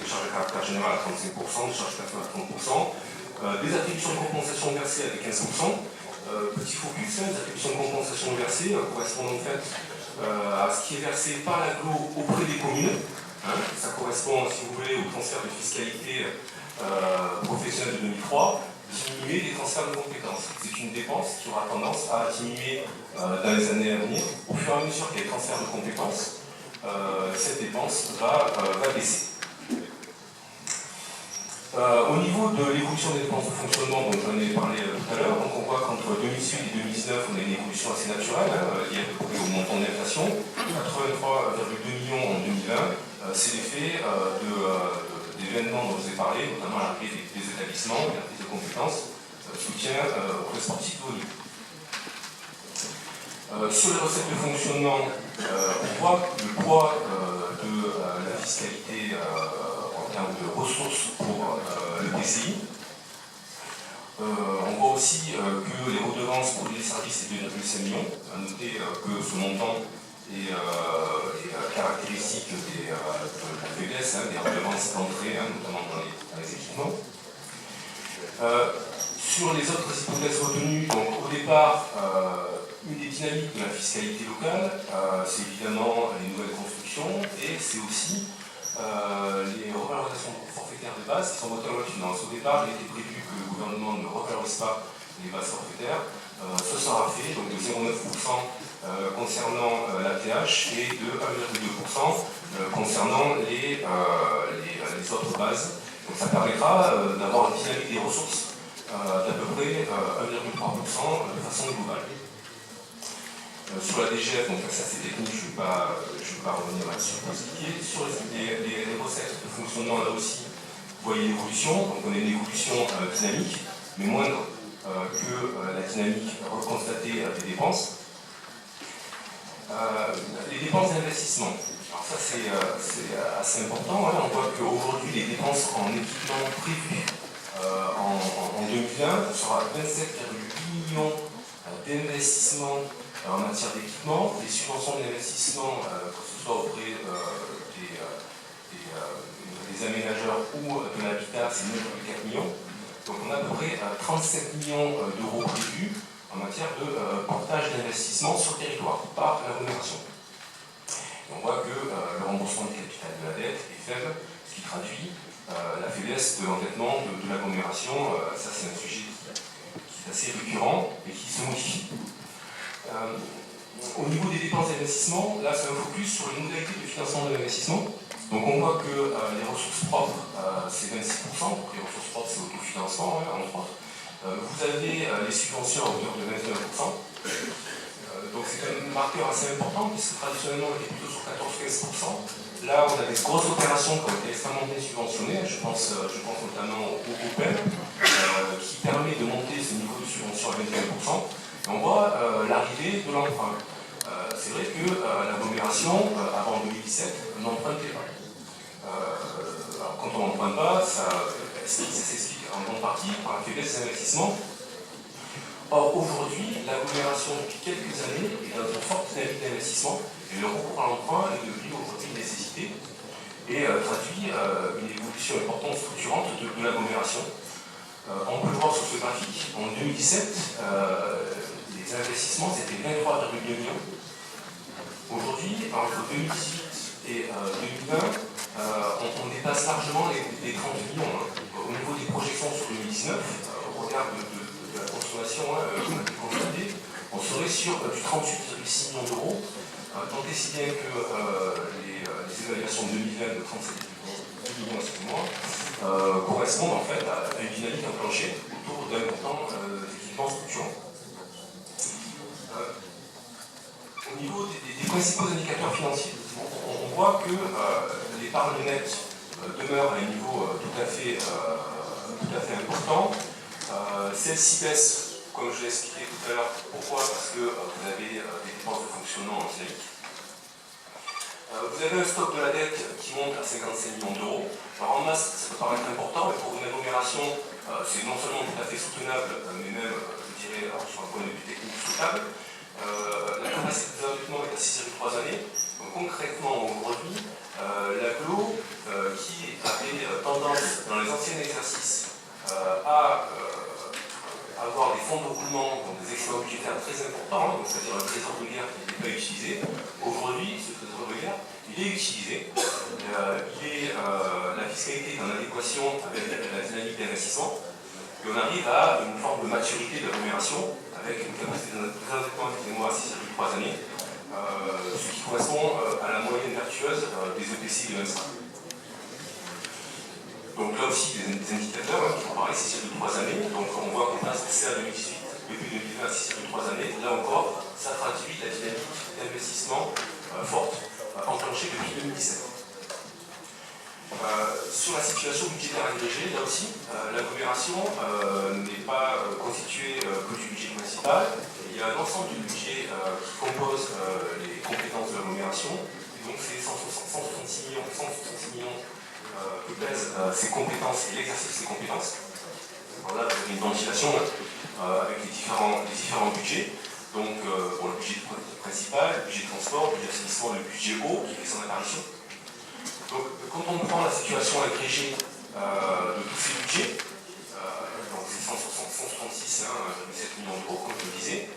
des charges de caractère général à 35%, des charges personnelles à 30%, des attributions de compensation versées avec 15%. Petit focus, les attributions de compensation versées correspondent en fait à ce qui est versé par l'agglo auprès des communes. Ça correspond, si vous voulez, au transfert de fiscalité professionnelle de 2003, diminuer les transferts de compétences. C'est une dépense qui aura tendance à diminuer dans les années à venir. Au fur et à mesure qu'il y a des transferts de compétences, cette dépense va baisser. Au niveau de l'évolution des dépenses de fonctionnement, dont j'en ai parlé tout à l'heure, donc on voit qu'entre 2008 et 2019, on a une évolution assez naturelle, liée à peu près au montant de l'inflation. 83,2 millions en 2020, c'est l'effet d'événements dont je vous ai parlé, notamment l'arrivée des établissements, la prise de compétences, soutien aux sportifs de haut niveau. Sur les recettes de fonctionnement, on voit le poids de la fiscalité en termes de ressources pour le PCI. On voit aussi que les redevances pour les services est 2,5 millions. À noter que ce montant est caractéristique de la faiblesse des redevances d'entrée, notamment dans les équipements. Sur les autres hypothèses retenues, donc au départ, une des dynamiques de la fiscalité locale, c'est évidemment les nouvelles constructions et c'est aussi les revalorisations forfaitaires de base qui sont votées en loi de finances. Au départ, il était prévu que le gouvernement ne revalorise pas les bases forfaitaires. Ce sera fait, donc de 0,9% concernant la TH et de 1,2% concernant les autres bases. Donc ça permettra d'avoir une dynamique des ressources d'à peu près 1,3% de façon globale. Sur la DGF, donc ça c'est technique, je ne vais pas revenir là-dessus pour expliquer. Sur les recettes de fonctionnement, là aussi, vous voyez l'évolution. Donc on a une évolution dynamique, mais moindre que la dynamique constatée des dépenses. Les dépenses d'investissement. Alors ça c'est assez important. On voit qu'aujourd'hui les dépenses en équipement prévues en 2020, ce sera 27,8 millions d'investissements en matière d'équipement. Les subventions d'investissement, que ce soit auprès des aménageurs ou de l'habitat, c'est 9,4 millions. Donc on a à peu près 37 millions d'euros prévus en matière de portage d'investissement sur le territoire par l'agglomération. On voit que le remboursement du capital de la dette est faible, ce qui traduit la faiblesse de l'endettement de l'agglomération. Ça c'est un sujet qui est assez récurrent et qui se modifie. Au niveau des dépenses d'investissement, là c'est un focus sur les modalités de financement de l'investissement. Donc on voit que les ressources propres c'est 26%, donc les ressources propres c'est autofinancement entre autres. Vous avez les subventions à hauteur de 21%. Donc c'est un marqueur assez important puisque traditionnellement on était plutôt sur 14-15%. Là on a des grosses opérations qui ont été extrêmement bien subventionnées, je pense notamment au Open, qui permet de monter ce niveau de subvention à 21%. Et on voit l'arrivée de l'emprunt. C'est vrai que l'agglomération, avant 2017, n'empruntait pas. Alors quand on n'emprunte pas, ça s'explique en grande partie par la faiblesse des investissements. Or, aujourd'hui, l'agglomération, depuis quelques années, est dans une forte dynamique d'investissement et le recours à l'emprunt est devenu aujourd'hui une nécessité et traduit une évolution importante, structurante de l'agglomération. On peut le voir sur ce graphique. En 2017, les investissements c'était 23,2 millions. Aujourd'hui, entre 2018 et 2020, on dépasse largement les 30 millions. Au niveau des projections sur 2019, au regard de la consommation qu'on a pu constater, on serait sur du 38,6 millions d'euros, tant et si bien que les évaluations de 2020 de 37,2 millions, correspondent en fait à une dynamique enclenchée autour d'importants équipements structurants. Au niveau des principaux indicateurs financiers, on voit que l'épargne nette demeure à un niveau tout à fait important. Celle-ci baisse, comme je l'ai expliqué tout à l'heure. Pourquoi? Parce que vous avez des dépenses de fonctionnement en dynamique. Vous avez un stock de la dette qui monte à 55 millions d'euros. Alors en masse, ça peut paraître important, mais pour une agglomération, c'est non seulement tout à fait soutenable, mais même, je dirais, sur un point de vue technique, soutenable. La capacité d'endettement est à 6,3 années. Donc concrètement, aujourd'hui, l'agglo qui avait tendance dans les anciens exercices à avoir des fonds de roulement, donc des excédents budgétaires très importants, c'est-à-dire un trésor de guerre qui n'était pas utilisé. Aujourd'hui, ce trésor de guerre, il est utilisé. La fiscalité est en adéquation avec la dynamique d'investissement. Et on arrive à une forme de maturité de rémunération avec une capacité d'endettement à 6,3 années, ce qui correspond à la moyenne vertueuse des EPCI de l'ENSA. Donc là aussi, des indicateurs qui comparaient 6,3 années. Donc on voit qu'on passe de CA 2018 depuis 2020 à 6,3 années. Là encore, ça traduit la dynamique d'investissement forte enclenchée depuis 2017. Sur la situation budgétaire agrégée, là aussi, l'agglomération n'est pas constituée que du budget municipal. Il y a un ensemble de budgets qui composent les compétences de l'agglomération. Donc c'est 166 millions que pèsent ces compétences et l'exercice de ces compétences. Voilà, vous avez une ventilation avec les différents budgets. Donc pour le budget principal, le budget de transport, le budget d'assainissement, le budget eau qui fait son apparition. Donc quand on prend la situation agrégée de tous ces budgets, donc c'est 166,7 millions d'euros, comme je le disais,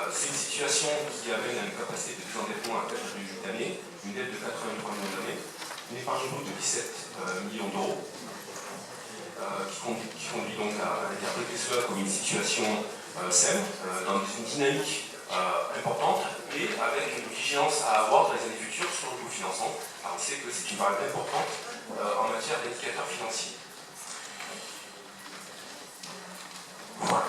c'est une situation qui amène à une capacité de désendettement à 4,8 années, une dette de 83 millions d'années, une épargne brute de 17 millions d'euros, qui conduit donc à interpréter cela comme une situation saine, dans une dynamique importante et avec une vigilance à avoir dans les années futures sur le cofinancement. Alors on sait que c'est une variable importante en matière d'indicateurs financiers. Voilà.